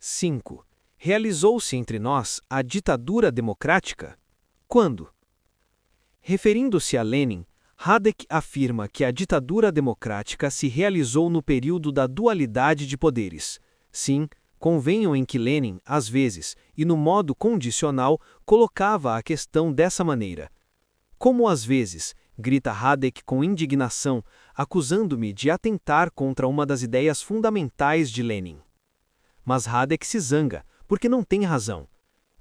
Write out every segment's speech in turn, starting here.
5. Realizou-se entre nós a ditadura democrática? Quando? Referindo-se a Lenin, Radek afirma que a ditadura democrática se realizou no período da dualidade de poderes. Sim, convenham em que Lenin, às vezes, e no modo condicional, colocava a questão dessa maneira. Como às vezes, grita Radek com indignação, acusando-me de atentar contra uma das ideias fundamentais de Lenin. Mas Radek se zanga, porque não tem razão.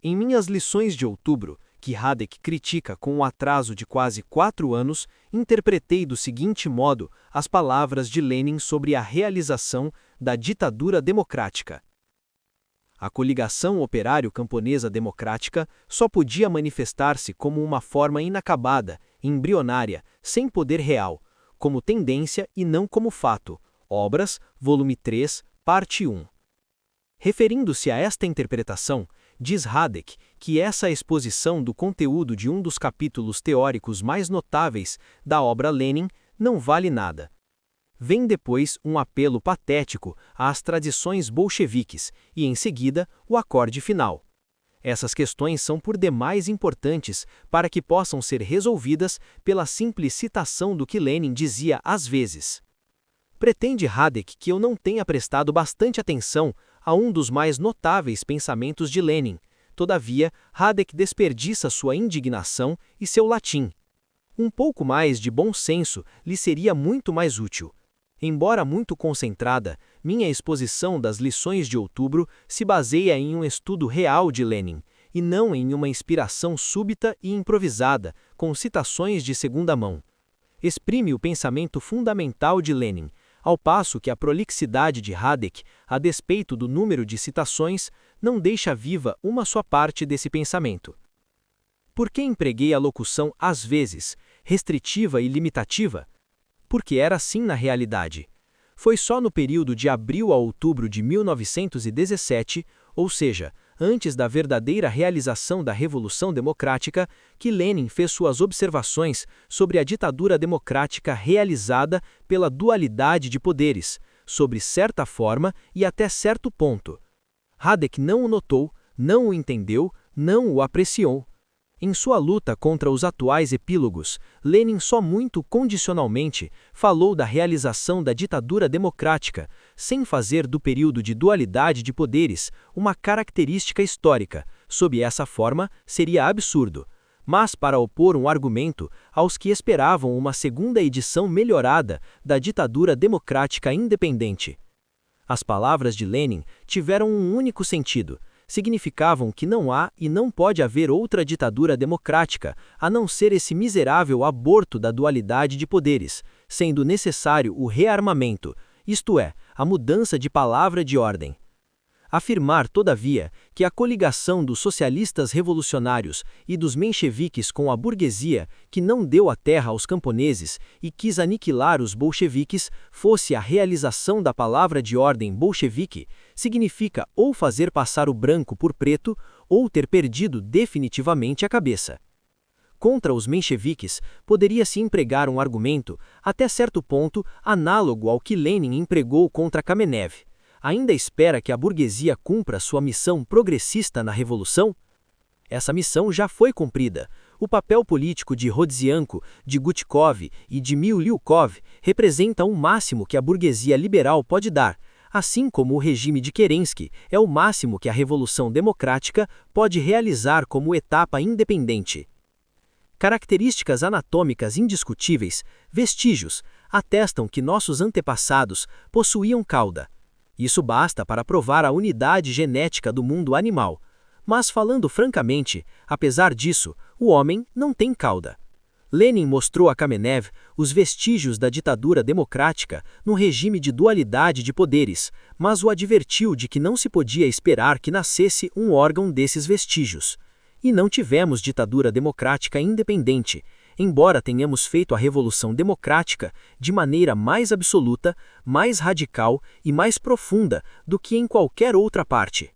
Em minhas lições de outubro, que Radek critica com um atraso de quase 4 anos, interpretei do seguinte modo as palavras de Lenin sobre a realização da ditadura democrática. A coligação operário-camponesa democrática só podia manifestar-se como uma forma inacabada, embrionária, sem poder real, como tendência e não como fato. Obras, volume 3, parte 1. Referindo-se a esta interpretação, diz Radek que essa exposição do conteúdo de um dos capítulos teóricos mais notáveis da obra Lenin não vale nada. Vem depois um apelo patético às tradições bolcheviques e, em seguida, o acorde final. Essas questões são por demais importantes para que possam ser resolvidas pela simples citação do que Lenin dizia às vezes. Pretende Radek que eu não tenha prestado bastante atenção a um dos mais notáveis pensamentos de Lenin. Todavia, Radek desperdiça sua indignação e seu latim. Um pouco mais de bom senso lhe seria muito mais útil. Embora muito concentrada, minha exposição das lições de outubro se baseia em um estudo real de Lenin, e não em uma inspiração súbita e improvisada, com citações de segunda mão. Exprime o pensamento fundamental de Lenin, ao passo que a prolixidade de Radek, a despeito do número de citações, não deixa viva uma só parte desse pensamento. Por que empreguei a locução às vezes, restritiva e limitativa? Porque era assim na realidade. Foi só no período de abril a outubro de 1917, ou seja, antes da verdadeira realização da Revolução Democrática, que Lenin fez suas observações sobre a ditadura democrática realizada pela dualidade de poderes, sobre certa forma e até certo ponto. Radek não o notou, não o entendeu, não o apreciou. Em sua luta contra os atuais epílogos, Lenin só muito condicionalmente falou da realização da ditadura democrática, sem fazer do período de dualidade de poderes uma característica histórica. Sob essa forma, seria absurdo. Mas para opor um argumento aos que esperavam uma segunda edição melhorada da ditadura democrática independente. As palavras de Lenin tiveram um único sentido. Significavam que não há e não pode haver outra ditadura democrática, a não ser esse miserável aborto da dualidade de poderes, sendo necessário o rearmamento, isto é, a mudança de palavra de ordem. Afirmar, todavia, que a coligação dos socialistas revolucionários e dos mencheviques com a burguesia, que não deu a terra aos camponeses e quis aniquilar os bolcheviques, fosse a realização da palavra de ordem bolchevique, significa ou fazer passar o branco por preto, ou ter perdido definitivamente a cabeça. Contra os mencheviques, poderia-se empregar um argumento, até certo ponto, análogo ao que Lenin empregou contra Kamenev. Ainda espera que a burguesia cumpra sua missão progressista na revolução? Essa missão já foi cumprida. O papel político de Rodzianko, de Gutkov e de Miliukov representa o máximo que a burguesia liberal pode dar, assim como o regime de Kerensky é o máximo que a revolução democrática pode realizar como etapa independente. Características anatômicas indiscutíveis, vestígios, atestam que nossos antepassados possuíam cauda. Isso basta para provar a unidade genética do mundo animal. Mas falando francamente, apesar disso, o homem não tem cauda. Lenin mostrou a Kamenev os vestígios da ditadura democrática no regime de dualidade de poderes, mas o advertiu de que não se podia esperar que nascesse um órgão desses vestígios. E não tivemos ditadura democrática independente, embora tenhamos feito a Revolução Democrática de maneira mais absoluta, mais radical e mais profunda do que em qualquer outra parte.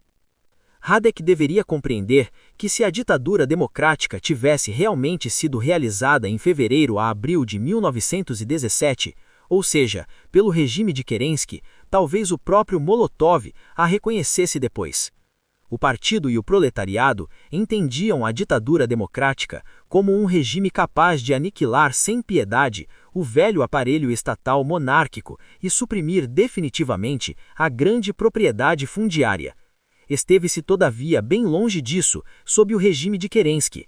Radek deveria compreender que se a ditadura democrática tivesse realmente sido realizada em fevereiro a abril de 1917, ou seja, pelo regime de Kerensky, talvez o próprio Molotov a reconhecesse depois. O partido e o proletariado entendiam a ditadura democrática como um regime capaz de aniquilar sem piedade o velho aparelho estatal monárquico e suprimir definitivamente a grande propriedade fundiária. Esteve-se, todavia, bem longe disso sob o regime de Kerensky.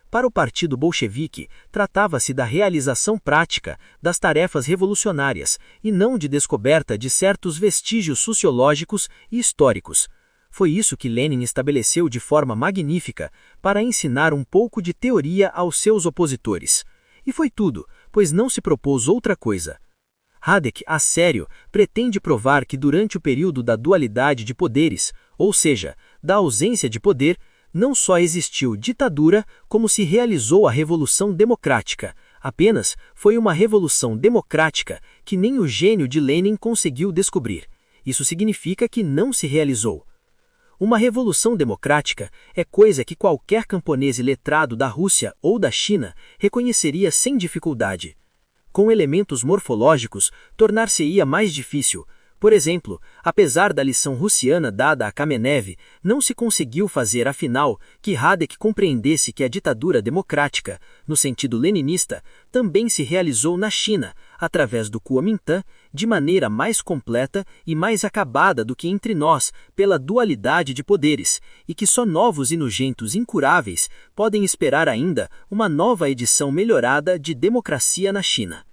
Para o partido bolchevique, tratava-se da realização prática das tarefas revolucionárias e não de descoberta de certos vestígios sociológicos e históricos. Foi isso que Lenin estabeleceu de forma magnífica para ensinar um pouco de teoria aos seus opositores. E foi tudo, pois não se propôs outra coisa. Radek, a sério, pretende provar que durante o período da dualidade de poderes, ou seja, da ausência de poder, não só existiu ditadura, como se realizou a Revolução Democrática. Apenas foi uma revolução democrática que nem o gênio de Lenin conseguiu descobrir. Isso significa que não se realizou. Uma revolução democrática é coisa que qualquer camponês letrado da Rússia ou da China reconheceria sem dificuldade. Com elementos morfológicos, tornar-se-ia mais difícil. Por exemplo, apesar da lição russiana dada a Kamenev, não se conseguiu fazer afinal que Radek compreendesse que a ditadura democrática, no sentido leninista, também se realizou na China, através do Kuomintang, de maneira mais completa e mais acabada do que entre nós, pela dualidade de poderes, e que só novos e nojentos incuráveis podem esperar ainda uma nova edição melhorada de democracia na China.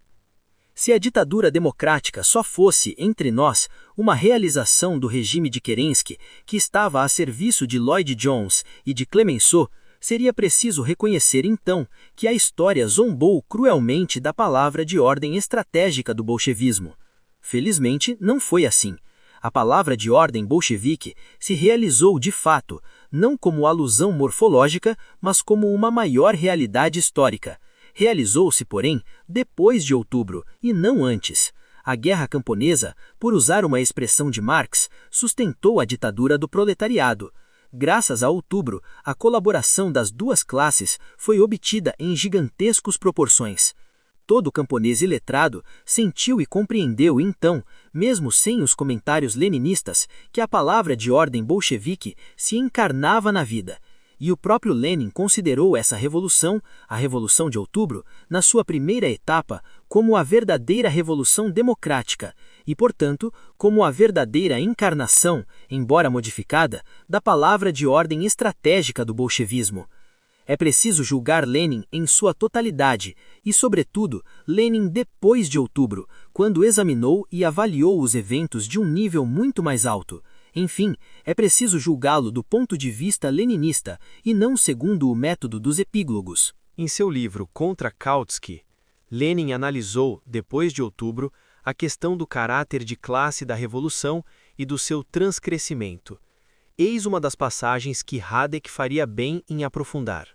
Se a ditadura democrática só fosse, entre nós, uma realização do regime de Kerensky, que estava a serviço de Lloyd Jones e de Clemenceau, seria preciso reconhecer então que a história zombou cruelmente da palavra de ordem estratégica do bolchevismo. Felizmente, não foi assim. A palavra de ordem bolchevique se realizou de fato, não como alusão morfológica, mas como uma maior realidade histórica. Realizou-se, porém, depois de outubro, e não antes. A guerra camponesa, por usar uma expressão de Marx, sustentou a ditadura do proletariado. Graças a outubro, a colaboração das duas classes foi obtida em gigantescas proporções. Todo camponês iletrado sentiu e compreendeu então, mesmo sem os comentários leninistas, que a palavra de ordem bolchevique se encarnava na vida. E o próprio Lenin considerou essa revolução, a Revolução de Outubro, na sua primeira etapa, como a verdadeira revolução democrática e, portanto, como a verdadeira encarnação, embora modificada, da palavra de ordem estratégica do bolchevismo. É preciso julgar Lenin em sua totalidade e, sobretudo, Lenin depois de outubro, quando examinou e avaliou os eventos de um nível muito mais alto. Enfim, é preciso julgá-lo do ponto de vista leninista e não segundo o método dos epíglogos. Em seu livro Contra Kautsky, Lenin analisou, depois de outubro, a questão do caráter de classe da revolução e do seu transcrescimento. Eis uma das passagens que Radek faria bem em aprofundar.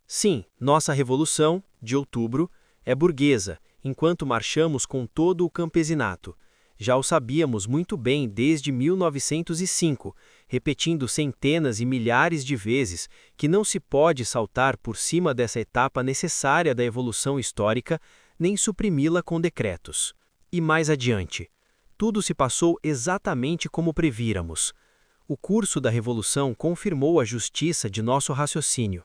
Sim, nossa revolução, de outubro, é burguesa, enquanto marchamos com todo o campesinato. Já o sabíamos muito bem desde 1905, repetindo centenas e milhares de vezes que não se pode saltar por cima dessa etapa necessária da evolução histórica, nem suprimi-la com decretos. E mais adiante, tudo se passou exatamente como prevíramos. O curso da Revolução confirmou a justiça de nosso raciocínio.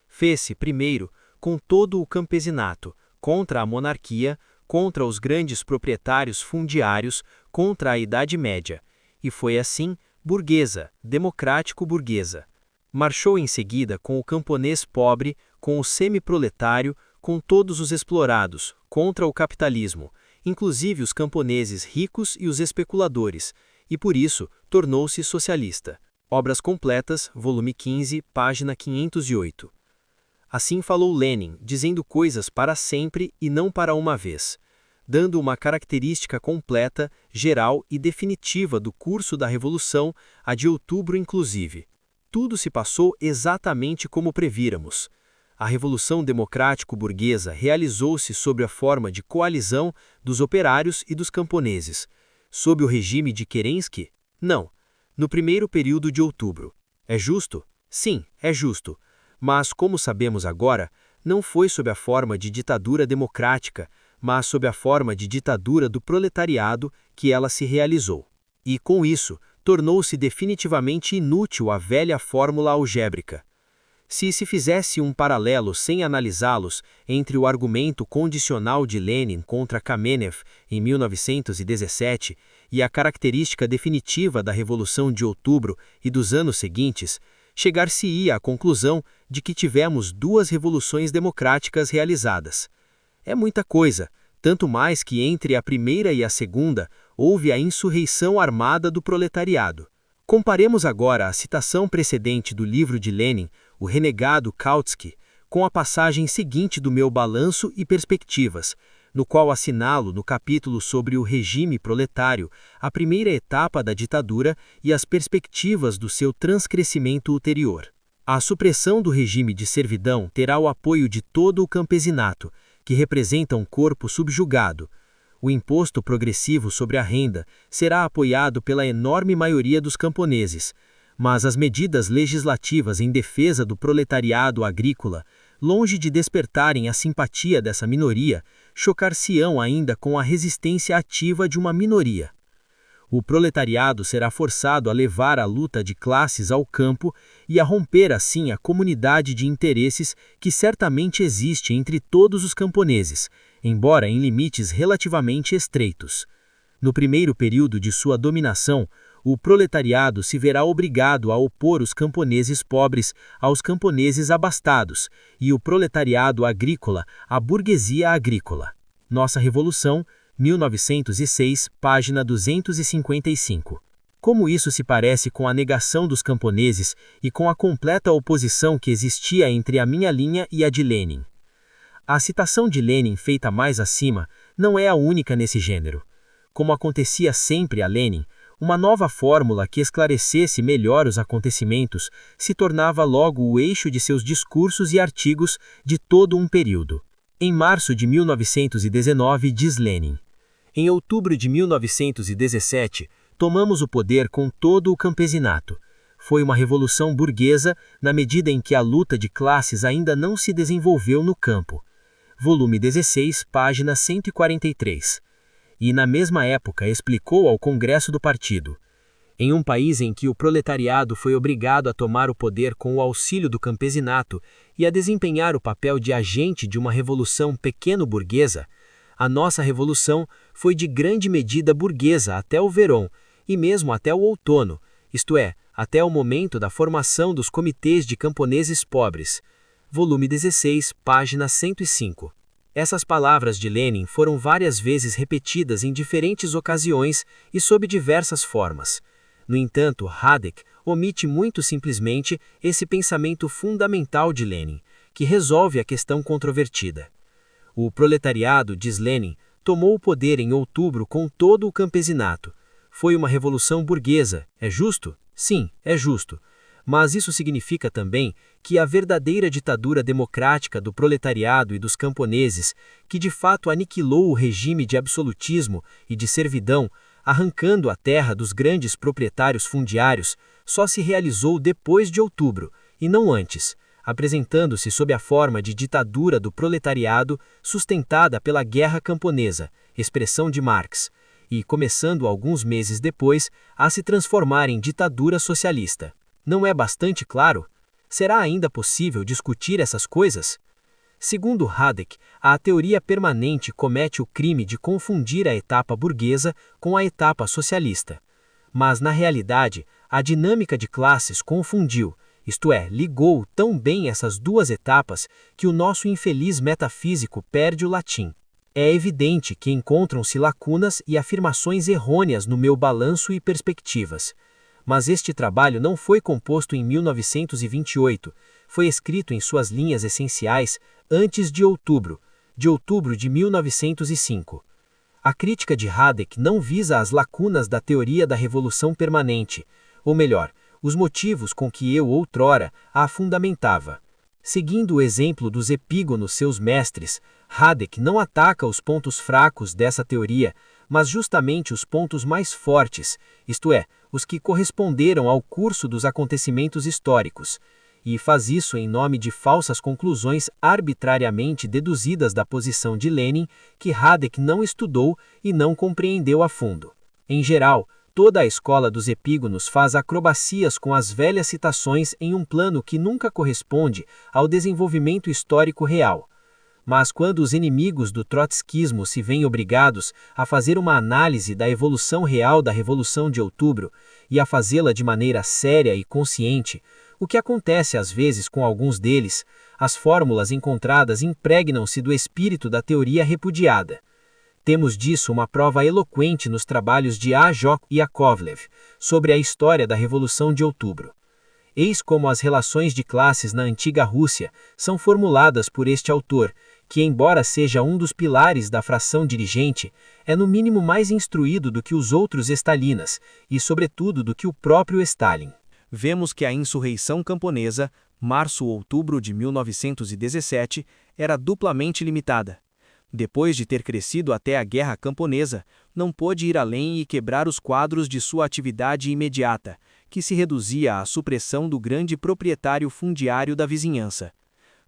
Fez-se, primeiro, com todo o campesinato, contra a monarquia, contra os grandes proprietários fundiários, contra a Idade Média, e foi assim, burguesa, democrático-burguesa. Marchou em seguida com o camponês pobre, com o semi-proletário, com todos os explorados, contra o capitalismo, inclusive os camponeses ricos e os especuladores, e por isso tornou-se socialista. Obras completas, volume 15, página 508. Assim falou Lenin, dizendo coisas para sempre e não para uma vez, dando uma característica completa, geral e definitiva do curso da Revolução, a de outubro inclusive. Tudo se passou exatamente como prevíramos. A Revolução Democrático-Burguesa realizou-se sob a forma de coalizão dos operários e dos camponeses. Sob o regime de Kerensky? Não. No primeiro período de outubro. É justo? Sim, é justo. Mas, como sabemos agora, não foi sob a forma de ditadura democrática, mas sob a forma de ditadura do proletariado que ela se realizou. E, com isso, tornou-se definitivamente inútil a velha fórmula algébrica. Se fizesse um paralelo sem analisá-los entre o argumento condicional de Lenin contra Kamenev em 1917 e a característica definitiva da Revolução de Outubro e dos anos seguintes, chegar-se-ia à conclusão de que tivemos duas revoluções democráticas realizadas. É muita coisa, tanto mais que entre a primeira e a segunda houve a insurreição armada do proletariado. Comparemos agora a citação precedente do livro de Lenin, O Renegado Kautsky, com a passagem seguinte do meu Balanço e Perspectivas, no qual assinalo no capítulo sobre o regime proletário a primeira etapa da ditadura e as perspectivas do seu transcrescimento ulterior. A supressão do regime de servidão terá o apoio de todo o campesinato, que representa um corpo subjugado. O imposto progressivo sobre a renda será apoiado pela enorme maioria dos camponeses, mas as medidas legislativas em defesa do proletariado agrícola, longe de despertarem a simpatia dessa minoria, chocar-se-ão ainda com a resistência ativa de uma minoria. O proletariado será forçado a levar a luta de classes ao campo e a romper assim a comunidade de interesses que certamente existe entre todos os camponeses, embora em limites relativamente estreitos. No primeiro período de sua dominação, o proletariado se verá obrigado a opor os camponeses pobres aos camponeses abastados e o proletariado agrícola à burguesia agrícola. Nossa Revolução, 1906, página 255. Como isso se parece com a negação dos camponeses e com a completa oposição que existia entre a minha linha e a de Lenin. A citação de Lenin feita mais acima não é a única nesse gênero. Como acontecia sempre a Lenin, uma nova fórmula que esclarecesse melhor os acontecimentos se tornava logo o eixo de seus discursos e artigos de todo um período. Em março de 1919, diz Lenin: em outubro de 1917, tomamos o poder com todo o campesinato. Foi uma revolução burguesa na medida em que a luta de classes ainda não se desenvolveu no campo. Volume 16, página 143. E na mesma época explicou ao Congresso do Partido: em um país em que o proletariado foi obrigado a tomar o poder com o auxílio do campesinato e a desempenhar o papel de agente de uma revolução pequeno-burguesa, a nossa revolução foi de grande medida burguesa até o verão e mesmo até o outono, isto é, até o momento da formação dos comitês de camponeses pobres. Volume 16, página 105. Essas palavras de Lenin foram várias vezes repetidas em diferentes ocasiões e sob diversas formas. No entanto, Radek omite muito simplesmente esse pensamento fundamental de Lenin, que resolve a questão controvertida. O proletariado, diz Lenin, tomou o poder em outubro com todo o campesinato. Foi uma revolução burguesa, é justo? Sim, é justo. Mas isso significa também que a verdadeira ditadura democrática do proletariado e dos camponeses, que de fato aniquilou o regime de absolutismo e de servidão, arrancando a terra dos grandes proprietários fundiários, só se realizou depois de outubro, e não antes, apresentando-se sob a forma de ditadura do proletariado sustentada pela guerra camponesa, expressão de Marx, e começando alguns meses depois a se transformar em ditadura socialista. Não é bastante claro? Será ainda possível discutir essas coisas? Segundo Radek, a teoria permanente comete o crime de confundir a etapa burguesa com a etapa socialista. Mas, na realidade, a dinâmica de classes confundiu, isto é, ligou tão bem essas duas etapas que o nosso infeliz metafísico perde o latim. É evidente que encontram-se lacunas e afirmações errôneas no meu Balanço e Perspectivas. Mas este trabalho não foi composto em 1928, foi escrito em suas linhas essenciais antes de outubro de 1905. A crítica de Radek não visa as lacunas da teoria da revolução permanente, ou melhor, os motivos com que eu outrora a fundamentava. Seguindo o exemplo dos epígonos seus mestres, Radek não ataca os pontos fracos dessa teoria, mas justamente os pontos mais fortes, isto é, os que corresponderam ao curso dos acontecimentos históricos, e faz isso em nome de falsas conclusões arbitrariamente deduzidas da posição de Lenin, que Radek não estudou e não compreendeu a fundo. Em geral, toda a escola dos epígonos faz acrobacias com as velhas citações em um plano que nunca corresponde ao desenvolvimento histórico real. Mas quando os inimigos do trotskismo se veem obrigados a fazer uma análise da evolução real da Revolução de Outubro e a fazê-la de maneira séria e consciente, o que acontece às vezes com alguns deles, as fórmulas encontradas impregnam-se do espírito da teoria repudiada. Temos disso uma prova eloquente nos trabalhos de A. J. Yakovlev sobre a história da Revolução de Outubro. Eis como as relações de classes na antiga Rússia são formuladas por este autor, que, embora seja um dos pilares da fração dirigente, é no mínimo mais instruído do que os outros stalinas e, sobretudo, do que o próprio Stalin. Vemos que a insurreição camponesa, março-outubro de 1917, era duplamente limitada. Depois de ter crescido até a Guerra Camponesa, não pôde ir além e quebrar os quadros de sua atividade imediata, que se reduzia à supressão do grande proprietário fundiário da vizinhança.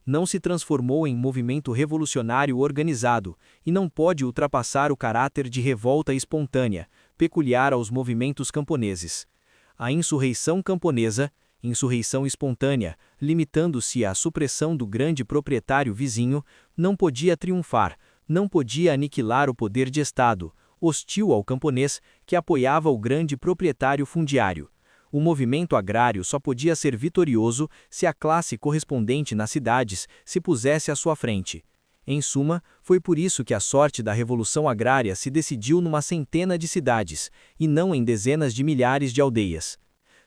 Não se transformou em movimento revolucionário organizado e não pode ultrapassar o caráter de revolta espontânea, peculiar aos movimentos camponeses. A insurreição camponesa, insurreição espontânea, limitando-se à supressão do grande proprietário vizinho, não podia triunfar, não podia aniquilar o poder de Estado, hostil ao camponês, que apoiava o grande proprietário fundiário. O movimento agrário só podia ser vitorioso se a classe correspondente nas cidades se pusesse à sua frente. Em suma, foi por isso que a sorte da Revolução Agrária se decidiu numa centena de cidades, e não em dezenas de milhares de aldeias.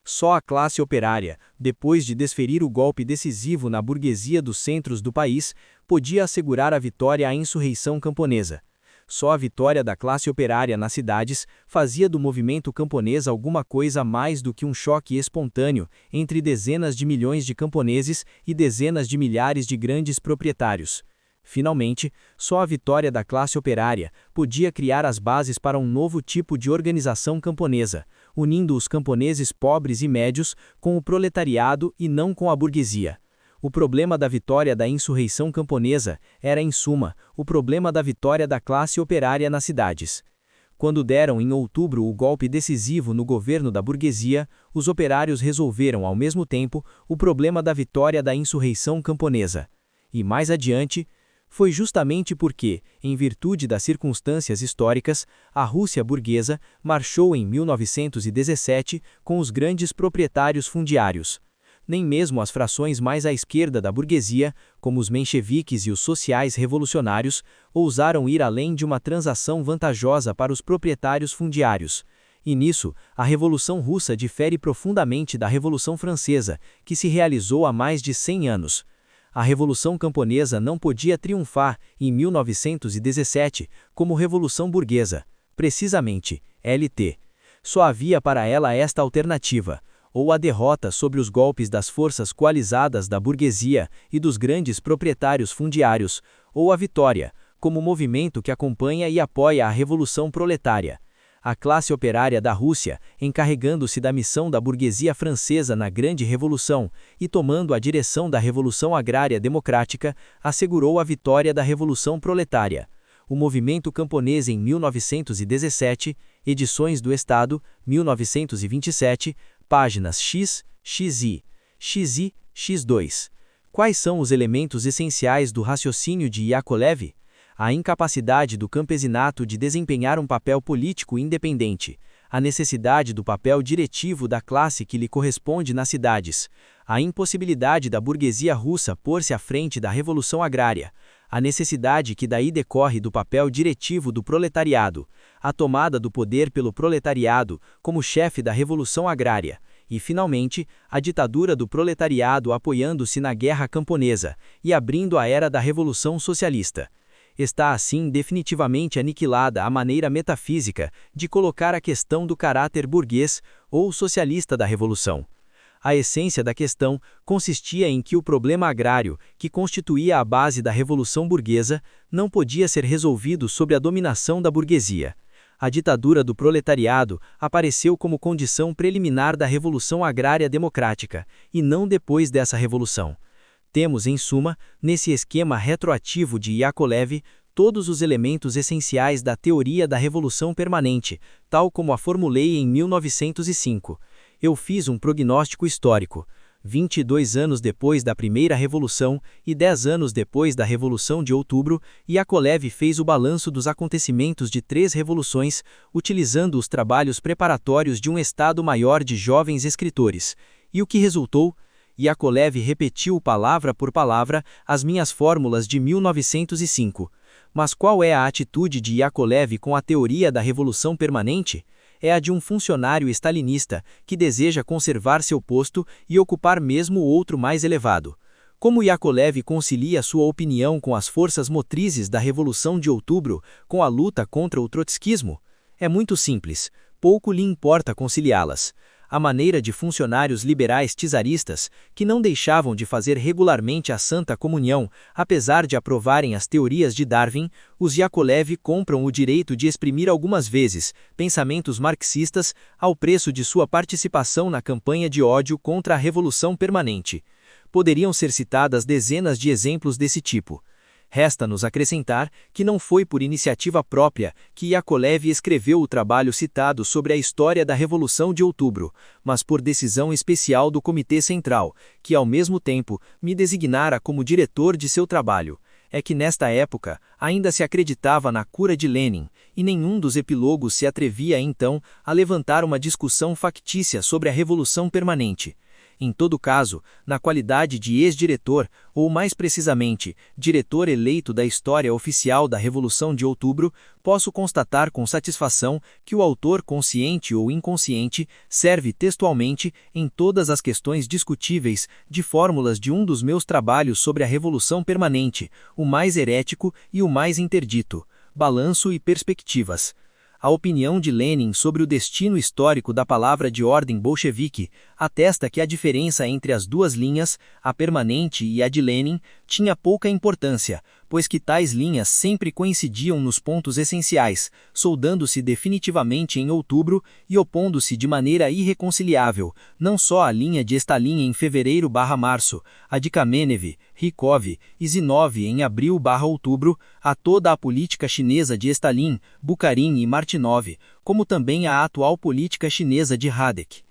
Só a classe operária, depois de desferir o golpe decisivo na burguesia dos centros do país, podia assegurar a vitória à insurreição camponesa. Só a vitória da classe operária nas cidades fazia do movimento camponês alguma coisa mais do que um choque espontâneo entre dezenas de milhões de camponeses e dezenas de milhares de grandes proprietários. Finalmente, só a vitória da classe operária podia criar as bases para um novo tipo de organização camponesa, unindo os camponeses pobres e médios com o proletariado e não com a burguesia. O problema da vitória da insurreição camponesa era, em suma, o problema da vitória da classe operária nas cidades. Quando deram em outubro o golpe decisivo no governo da burguesia, os operários resolveram ao mesmo tempo o problema da vitória da insurreição camponesa. E mais adiante, foi justamente porque, em virtude das circunstâncias históricas, a Rússia burguesa marchou em 1917 com os grandes proprietários fundiários. Nem mesmo as frações mais à esquerda da burguesia, como os mencheviques e os sociais revolucionários, ousaram ir além de uma transação vantajosa para os proprietários fundiários. E nisso, a Revolução Russa difere profundamente da Revolução Francesa, que se realizou há mais de 100 anos. A Revolução Camponesa não podia triunfar, em 1917, como Revolução Burguesa, precisamente, LT. Só havia para ela esta alternativa: ou a derrota sobre os golpes das forças coalizadas da burguesia e dos grandes proprietários fundiários, ou a vitória, como movimento que acompanha e apoia a Revolução Proletária. A classe operária da Rússia, encarregando-se da missão da burguesia francesa na Grande Revolução e tomando a direção da Revolução Agrária Democrática, assegurou a vitória da Revolução Proletária. O movimento camponês em 1917, Edições do Estado, 1927, páginas X, XI, XI, X2. Quais são os elementos essenciais do raciocínio de Yakovlev? A incapacidade do campesinato de desempenhar um papel político independente, a necessidade do papel diretivo da classe que lhe corresponde nas cidades, a impossibilidade da burguesia russa pôr-se à frente da revolução agrária, a necessidade que daí decorre do papel diretivo do proletariado, a tomada do poder pelo proletariado como chefe da revolução agrária, e, finalmente, a ditadura do proletariado apoiando-se na guerra camponesa e abrindo a era da revolução socialista. Está assim definitivamente aniquilada a maneira metafísica de colocar a questão do caráter burguês ou socialista da revolução. A essência da questão consistia em que o problema agrário, que constituía a base da revolução burguesa, não podia ser resolvido sob a dominação da burguesia. A ditadura do proletariado apareceu como condição preliminar da revolução agrária democrática, e não depois dessa revolução. Temos, em suma, nesse esquema retroativo de Yakovlev, todos os elementos essenciais da teoria da revolução permanente, tal como a formulei em 1905. Eu fiz um prognóstico histórico. 22 anos depois da primeira revolução e 10 anos depois da Revolução de Outubro, Yakovlev fez o balanço dos acontecimentos de 3 revoluções, utilizando os trabalhos preparatórios de um Estado-Maior de jovens escritores. E o que resultou? Yakovlev repetiu palavra por palavra as minhas fórmulas de 1905. Mas qual é a atitude de Yakovlev com a teoria da revolução permanente? É a de um funcionário stalinista que deseja conservar seu posto e ocupar mesmo outro mais elevado. Como Yakovlev concilia sua opinião com as forças motrizes da Revolução de Outubro, com a luta contra o trotskismo? É muito simples, pouco lhe importa conciliá-las. A maneira de funcionários liberais czaristas, que não deixavam de fazer regularmente a Santa Comunhão, apesar de aprovarem as teorias de Darwin, os Yakovlev compram o direito de exprimir algumas vezes pensamentos marxistas ao preço de sua participação na campanha de ódio contra a Revolução Permanente. Poderiam ser citadas dezenas de exemplos desse tipo. Resta-nos acrescentar que não foi por iniciativa própria que Yakovlev escreveu o trabalho citado sobre a história da Revolução de Outubro, mas por decisão especial do Comitê Central, que ao mesmo tempo me designara como diretor de seu trabalho. É que nesta época ainda se acreditava na cura de Lenin, e nenhum dos epilogos se atrevia então a levantar uma discussão factícia sobre a Revolução Permanente. Em todo caso, na qualidade de ex-diretor, ou mais precisamente, diretor eleito da história oficial da Revolução de Outubro, posso constatar com satisfação que o autor, consciente ou inconsciente, serve textualmente, em todas as questões discutíveis, de fórmulas de um dos meus trabalhos sobre a Revolução Permanente, o mais herético e o mais interdito, Balanço e Perspectivas. A opinião de Lenin sobre o destino histórico da palavra de ordem bolchevique atesta que a diferença entre as duas linhas, a permanente e a de Lenin, tinha pouca importância, pois que tais linhas sempre coincidiam nos pontos essenciais, soldando-se definitivamente em outubro e opondo-se de maneira irreconciliável, não só à linha de Stalin em fevereiro/março, a de Kamenev, Rykov e Zinov em abril/outubro, a toda a política chinesa de Stalin, Bukharin e Martinov, como também a atual política chinesa de Radek.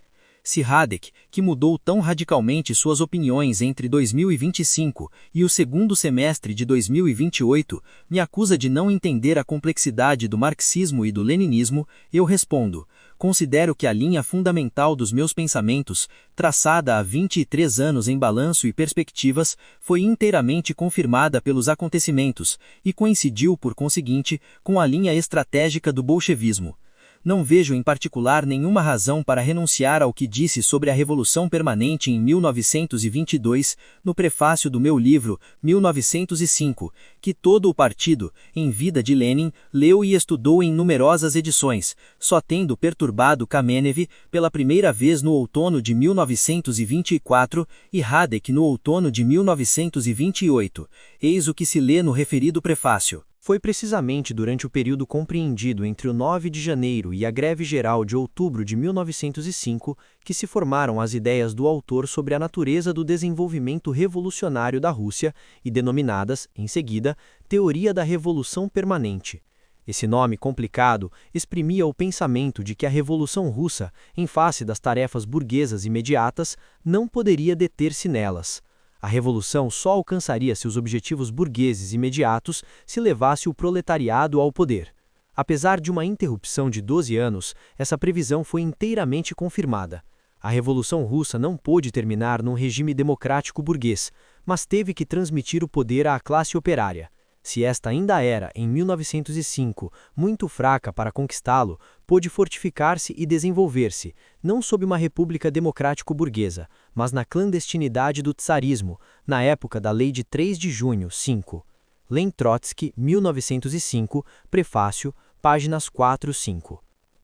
Se Radek, que mudou tão radicalmente suas opiniões entre 2025 e o segundo semestre de 2028, me acusa de não entender a complexidade do marxismo e do leninismo, eu respondo: considero que a linha fundamental dos meus pensamentos, traçada há 23 anos em Balanço e Perspectivas, foi inteiramente confirmada pelos acontecimentos e coincidiu, por conseguinte, com a linha estratégica do bolchevismo. Não vejo em particular nenhuma razão para renunciar ao que disse sobre a Revolução Permanente em 1922, no prefácio do meu livro, 1905, que todo o partido, em vida de Lenin, leu e estudou em numerosas edições, só tendo perturbado Kamenev pela primeira vez no outono de 1924 e Radek no outono de 1928. Eis o que se lê no referido prefácio. Foi precisamente durante o período compreendido entre o 9 de janeiro e a greve geral de outubro de 1905 que se formaram as ideias do autor sobre a natureza do desenvolvimento revolucionário da Rússia e denominadas, em seguida, Teoria da Revolução Permanente. Esse nome complicado exprimia o pensamento de que a Revolução Russa, em face das tarefas burguesas imediatas, não poderia deter-se nelas. A revolução só alcançaria seus objetivos burgueses imediatos se levasse o proletariado ao poder. Apesar de uma interrupção de 12 anos, essa previsão foi inteiramente confirmada. A Revolução Russa não pôde terminar num regime democrático burguês, mas teve que transmitir o poder à classe operária. Se esta ainda era, em 1905, muito fraca para conquistá-lo, pôde fortificar-se e desenvolver-se, não sob uma república democrático-burguesa, mas na clandestinidade do tsarismo, na época da Lei de 3 de junho, 5. Len Trotsky, 1905, prefácio, páginas 4-5.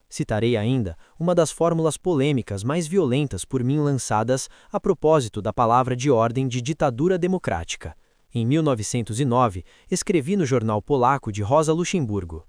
Citarei ainda uma das fórmulas polêmicas mais violentas por mim lançadas a propósito da palavra de ordem de ditadura democrática. Em 1909, escrevi no jornal polaco de Rosa Luxemburgo: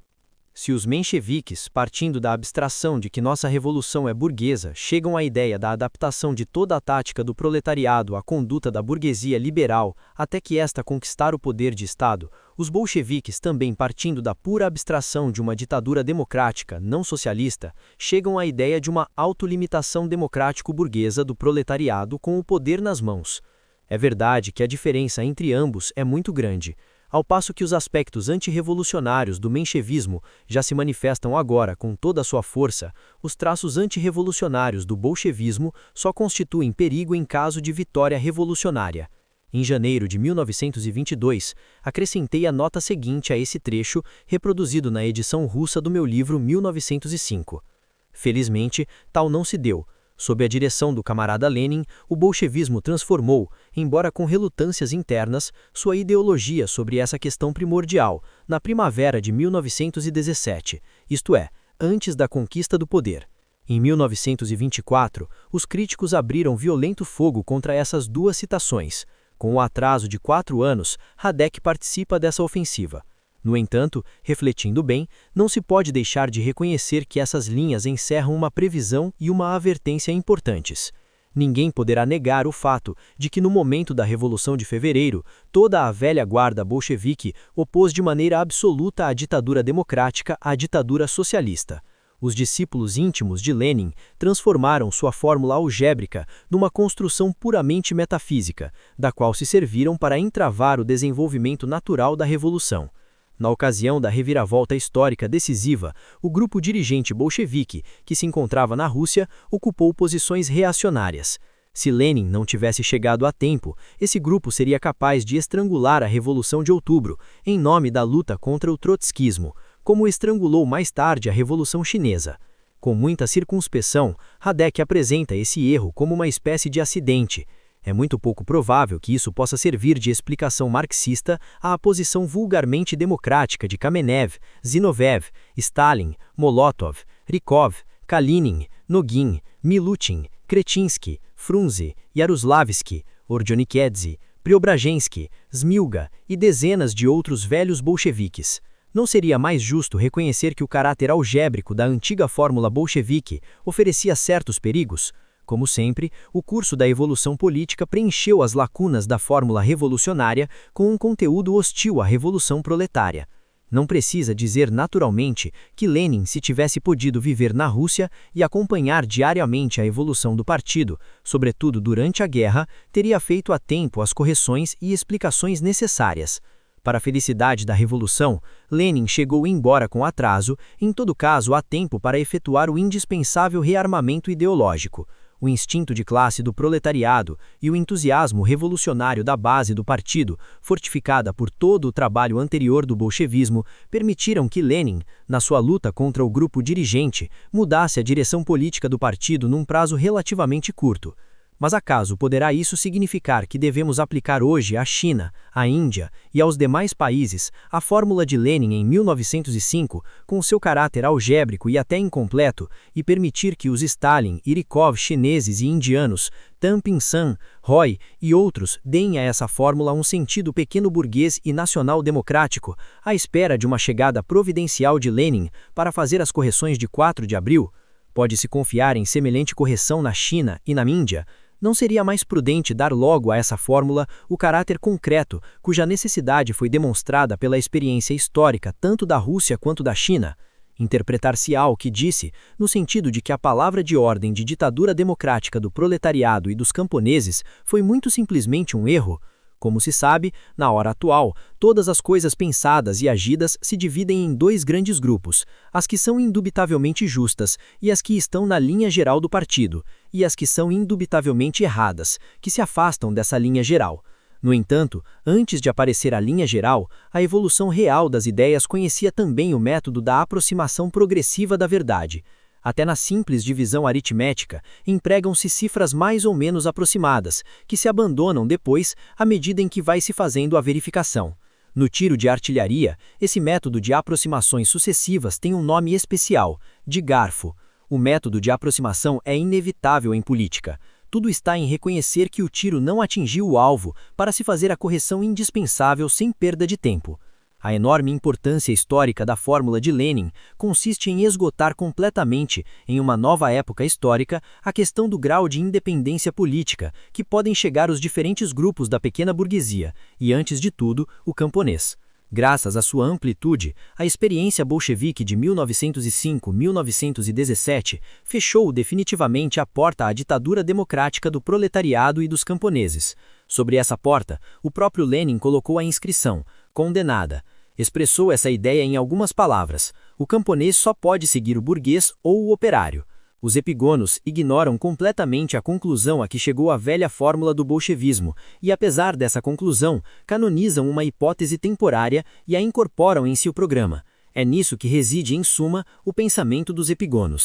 Se os mencheviques, partindo da abstração de que nossa revolução é burguesa, chegam à ideia da adaptação de toda a tática do proletariado à conduta da burguesia liberal até que esta conquistar o poder de Estado, os bolcheviques, também partindo da pura abstração de uma ditadura democrática não socialista, chegam à ideia de uma autolimitação democrático-burguesa do proletariado com o poder nas mãos. É verdade que a diferença entre ambos é muito grande. Ao passo que os aspectos antirrevolucionários do menchevismo já se manifestam agora com toda a sua força, os traços antirrevolucionários do bolchevismo só constituem perigo em caso de vitória revolucionária. Em janeiro de 1922, acrescentei a nota seguinte a esse trecho, reproduzido na edição russa do meu livro 1905. Felizmente, tal não se deu. Sob a direção do camarada Lenin, o bolchevismo transformou, embora com relutâncias internas, sua ideologia sobre essa questão primordial, na primavera de 1917, isto é, antes da conquista do poder. Em 1924, os críticos abriram violento fogo contra essas duas citações. Com o atraso de 4 anos, Radek participa dessa ofensiva. No entanto, refletindo bem, não se pode deixar de reconhecer que essas linhas encerram uma previsão e uma advertência importantes. Ninguém poderá negar o fato de que no momento da Revolução de Fevereiro, toda a velha guarda bolchevique opôs de maneira absoluta a ditadura democrática à ditadura socialista. Os discípulos íntimos de Lenin transformaram sua fórmula algébrica numa construção puramente metafísica, da qual se serviram para entravar o desenvolvimento natural da revolução. Na ocasião da reviravolta histórica decisiva, o grupo dirigente bolchevique, que se encontrava na Rússia, ocupou posições reacionárias. Se Lenin não tivesse chegado a tempo, esse grupo seria capaz de estrangular a Revolução de Outubro, em nome da luta contra o trotskismo, como estrangulou mais tarde a Revolução Chinesa. Com muita circunspeção, Radek apresenta esse erro como uma espécie de acidente. É muito pouco provável que isso possa servir de explicação marxista à posição vulgarmente democrática de Kamenev, Zinoviev, Stalin, Molotov, Rykov, Kalinin, Nogin, Milutin, Kretinsky, Frunze, Yaroslavsky, Ordzhonikidze, Preobrazhensky, Smilga e dezenas de outros velhos bolcheviques. Não seria mais justo reconhecer que o caráter algébrico da antiga fórmula bolchevique oferecia certos perigos? Como sempre, o curso da evolução política preencheu as lacunas da fórmula revolucionária com um conteúdo hostil à revolução proletária. Não precisa dizer naturalmente que Lenin, se tivesse podido viver na Rússia e acompanhar diariamente a evolução do partido, sobretudo durante a guerra, teria feito a tempo as correções e explicações necessárias. Para a felicidade da revolução, Lenin chegou embora com atraso, em todo caso a tempo para efetuar o indispensável rearmamento ideológico. O instinto de classe do proletariado e o entusiasmo revolucionário da base do partido, fortificada por todo o trabalho anterior do bolchevismo, permitiram que Lenin, na sua luta contra o grupo dirigente, mudasse a direção política do partido num prazo relativamente curto. Mas acaso poderá isso significar que devemos aplicar hoje à China, à Índia e aos demais países a fórmula de Lenin em 1905, com seu caráter algébrico e até incompleto, e permitir que os Stalin e Rykov chineses e indianos, Tan Pin-san, Roy e outros deem a essa fórmula um sentido pequeno-burguês e nacional-democrático, à espera de uma chegada providencial de Lenin para fazer as correções de 4 de abril? Pode-se confiar em semelhante correção na China e na Índia? Não seria mais prudente dar logo a essa fórmula o caráter concreto, cuja necessidade foi demonstrada pela experiência histórica tanto da Rússia quanto da China? Interpretar-se-á o que disse, no sentido de que a palavra de ordem de ditadura democrática do proletariado e dos camponeses foi muito simplesmente um erro? Como se sabe, na hora atual, todas as coisas pensadas e agidas se dividem em 2 grandes grupos, as que são indubitavelmente justas e as que estão na linha geral do partido, e as que são indubitavelmente erradas, que se afastam dessa linha geral. No entanto, antes de aparecer a linha geral, a evolução real das ideias conhecia também o método da aproximação progressiva da verdade. Até na simples divisão aritmética, empregam-se cifras mais ou menos aproximadas, que se abandonam depois à medida em que vai se fazendo a verificação. No tiro de artilharia, esse método de aproximações sucessivas tem um nome especial, de garfo. O método de aproximação é inevitável em política. Tudo está em reconhecer que o tiro não atingiu o alvo para se fazer a correção indispensável sem perda de tempo. A enorme importância histórica da fórmula de Lenin consiste em esgotar completamente, em uma nova época histórica, a questão do grau de independência política que podem chegar os diferentes grupos da pequena burguesia e, antes de tudo, o camponês. Graças à sua amplitude, a experiência bolchevique de 1905-1917 fechou definitivamente a porta à ditadura democrática do proletariado e dos camponeses. Sobre essa porta, o próprio Lenin colocou a inscrição, condenada. Expressou essa ideia em algumas palavras: o camponês só pode seguir o burguês ou o operário. Os epigonos ignoram completamente a conclusão a que chegou a velha fórmula do bolchevismo e, apesar dessa conclusão, canonizam uma hipótese temporária e a incorporam em seu programa. É nisso que reside, em suma, o pensamento dos epigonos.